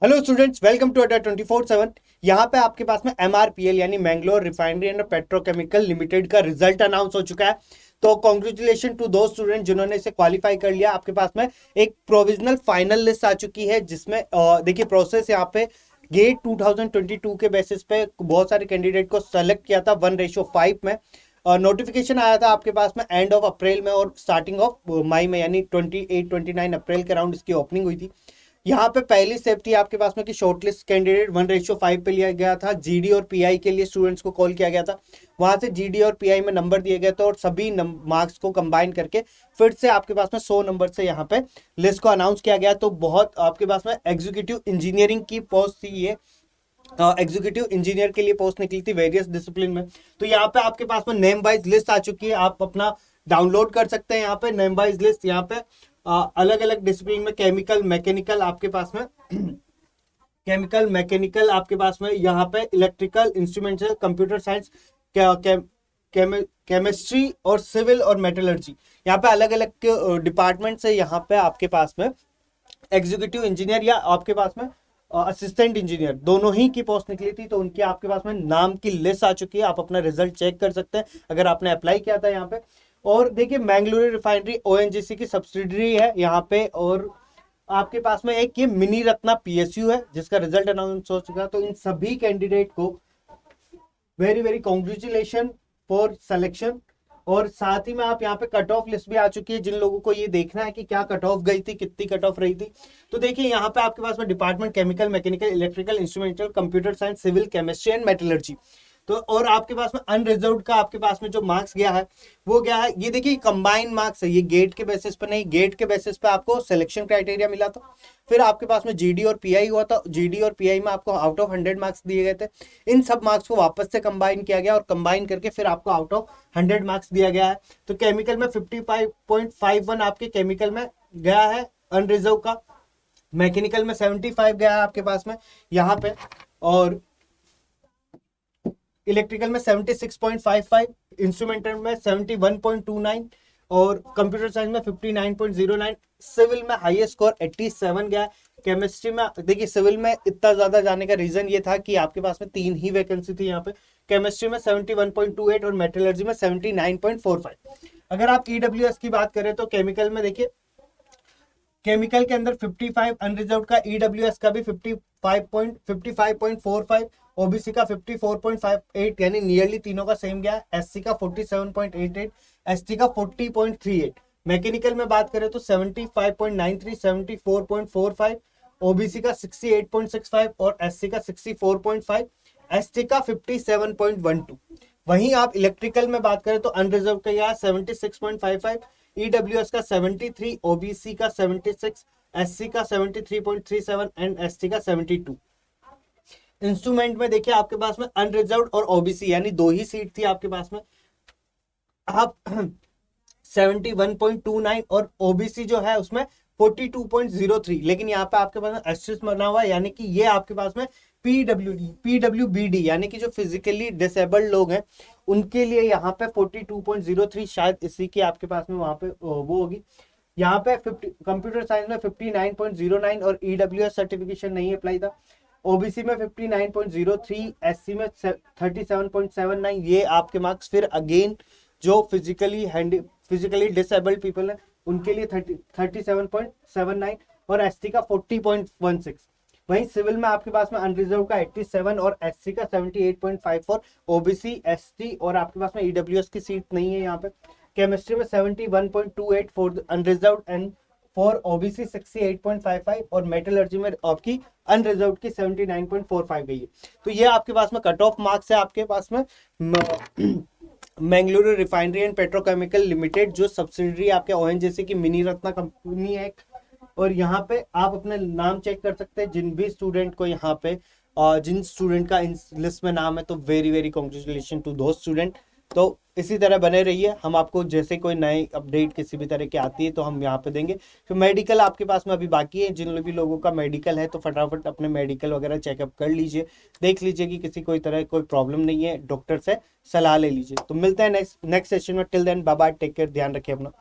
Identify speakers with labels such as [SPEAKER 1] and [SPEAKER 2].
[SPEAKER 1] Hello students, welcome to अड्डा 24/7। यहाँ पे आपके पास में एमआरपीएल यानी Mangalore refinery and petrochemical limited का रिजल्ट अनाउंस हो चुका है। तो कॉन्ग्रेचुलेशन टू दो स्टूडेंट जिन्होंने इसे क्वालिफाई कर लिया। आपके पास में एक प्रोविजनल फाइनल लिस्ट आ चुकी है जिसमें देखिए प्रोसेस यहाँ पे गेट 2022 के बेसिस पे बहुत सारे कैंडिडेट को सेलेक्ट किया था 1:5 में। नोटिफिकेशन आया था आपके पास में एंड ऑफ अप्रैल में और स्टार्टिंग ऑफ मई में, यानी 28-29 अप्रैल के अराउंड इसकी ओपनिंग हुई थी। यहाँ पे पहली स्टेप थी आपके पास में कि शॉर्टलिस्ट कैंडिडेट 1:5 पे लिया गया था। जीडी और पीआई के लिए स्टूडेंट्स को कॉल किया गया था। वहां से जीडी और पीआई में नंबर दिए गए थे और सभी मार्क्स को कंबाइन करके फिर से आपके पास में 100 नंबर से यहाँ पे लिस्ट को अनाउंस किया गया। तो बहुत आपके पास में एग्जीक्यूटिव इंजीनियरिंग की पोस्ट थी ये। एग्जीक्यूटिव इंजीनियर के लिए पोस्ट निकली थी वेरियस डिसिप्लिन में। तो यहाँ पे आपके पास में नेम वाइज लिस्ट आ चुकी है, आप अपना डाउनलोड कर सकते हैं। यहाँ पे नेम वाइज लिस्ट, यहाँ पे अलग अलग डिसिप्लिन में केमिकल मैकेनिकल आपके पास में केमिकल मैकेनिकल आपके पास में, यहाँ पे electrical instrumental computer science chemistry और सिविल और मेटलर्जी, यहाँ पे अलग अलग डिपार्टमेंट से यहाँ पे आपके पास में एग्जीक्यूटिव इंजीनियर या आपके पास में असिस्टेंट इंजीनियर दोनों ही की पोस्ट निकली थी। तो उनके आपके पास में नाम की लिस्ट आ चुकी है, आप अपना रिजल्ट चेक कर सकते हैं अगर आपने अप्लाई किया था यहाँ पे। और देखिए मैंगलोर रिफाइनरी ओएनजीसी की सब्सिडरी है यहाँ पे। और आपके पास में एक ये मिनी रत्ना पीएसयू है जिसका रिजल्ट अनाउंस हो चुका है। तो इन सभी कैंडिडेट को very very congratulation for selection. और साथ ही में आप यहाँ पे कट ऑफ लिस्ट भी आ चुकी है, जिन लोगों को ये देखना है कि क्या कट ऑफ गई थी, कितनी कट ऑफ रही थी। तो देखिए यहाँ पे आपके पास में department chemical mechanical electrical instrumental computer science civil chemistry and metallurgy. तो और आपके पास में अनरिजर्व्ड का आपके पास में जो मार्क्स गया है वो गया है, ये देखिए कंबाइंड मार्क्स है, ये गेट के बेसिस पर नहीं, गेट के बेसिस पे आपको सिलेक्शन क्राइटेरिया मिला था। फिर आपके पास में जीडी और पीआई हुआ था, जीडी और पीआई में आपको आउट ऑफ 100 मार्क्स दिए गए थे। इन सब मार्क्स को वापस से कंबाइन किया गया और कंबाइन करके फिर आपको आउट ऑफ 100 मार्क्स दिया गया है। तो केमिकल में 55.51 आपके केमिकल में गया है अनरिजर्व का, मैकेनिकल में 75 गया है आपके पास में यहाँ पे, और इलेक्ट्रिकल में 76.55, इंस्ट्रूमेंटल में 71.29 और कंप्यूटर साइंस में 59.09। सिविल में हाईएस्ट स्कोर 87 गया। केमिस्ट्री में देखिए, सिविल में इतना ज्यादा जाने का रीजन ये था कि आपके पास में 3 ही वैकेंसी थी यहाँ पे। केमिस्ट्री में 71.28 और मेटलर्जी में 79.45। अगर आप ईडब्ल्यूएस की बात करें तो केमिकल में देखिए, केमिकल के अंदर 55 अनरिजर्व का, ईडब्ल्यूएस का भी 55.45, ओबीसी का 54.58, यानी नियरली तीनों का सेम गया। एससी का 47.88, एसटी का 40.38। मैकेनिकल में बात करें तो 75.93, 74.45, ओबीसी का 68.65 और एससी का 64.5, एसटी का 57.12। वहीं आप इलेक्ट्रिकल में बात करें तो अनरिजर्व का यह 76.55, ईडब्ल्यूएस का 73, ओबीसी का 76, एससी का 73.37 एंड एसटी का 72। इंस्ट्रूमेंट में देखिए आपके पास में अनरिजर्व्ड और ओबीसी यानी 2 ही सीट थी आपके पास में। आप 71.29 और ओबीसी जो है उसमें 42.03, लेकिन यहाँ पे आपके पास में एस्टेरिस्क बना हुआ है, यानी कि ये आपके पास में पीडब्ल्यूबीडी यानी कि जो फिजिकली डिसेबल्ड लोग हैं उनके लिए यहाँ पे 42.03, शायद इसी की आपके पास में वहां पे वो होगी। यहाँ पे 50 कंप्यूटर साइंस में 59.09 और ईडब्ल्यूएस सर्टिफिकेशन नहीं अप्लाई था। ओबीसी में 59.03, एससी में 37.79। ये आपके मार्क्स फिर अगेन जो फिजिकली डिसेबल्ड पीपल है उनके लिए 37.79 और एसटी का 40.16। वहीं सिविल में आपके पास में अनरिजर्व का 87 और एससी का 78.54, ओबीसी एसटी और आपके पास में ईडब्ल्यूएस की सीट नहीं है यहाँ पे। केमिस्ट्री में 71.28 for unreserve and for OBC 68.55 और मेटलर्जी में आपकी अनरिजर्व की 79.45 गई है। तो ये आपके पास में कट ऑफ मार्क्स है आपके पास में Mangalore refinery and petrochemical limited, जो सब्सिडरी आपके ओएनजीसी की मिनी रत्ना कंपनी है। और यहाँ पे आप अपना नाम चेक कर सकते हैं जिन भी स्टूडेंट को यहाँ पे जिन स्टूडेंट का इन लिस्ट में नाम है, तो वेरी वेरी कॉन्ग्रेचुलेशन टू दो स्टूडेंट। तो इसी तरह बने रहिए, हम आपको जैसे कोई नई अपडेट किसी भी तरह की आती है तो हम यहाँ पे देंगे। फिर मेडिकल आपके पास में अभी बाकी है, जिन भी लोगों का मेडिकल है तो फटाफट अपने मेडिकल वगैरह चेकअप कर लीजिए, देख लीजिए कि किसी कोई तरह कोई प्रॉब्लम नहीं है, डॉक्टर से सलाह ले लीजिए। तो मिलते हैं नेक्स्ट सेशन में। Till then bye bye, take care, ध्यान रखिए अपना।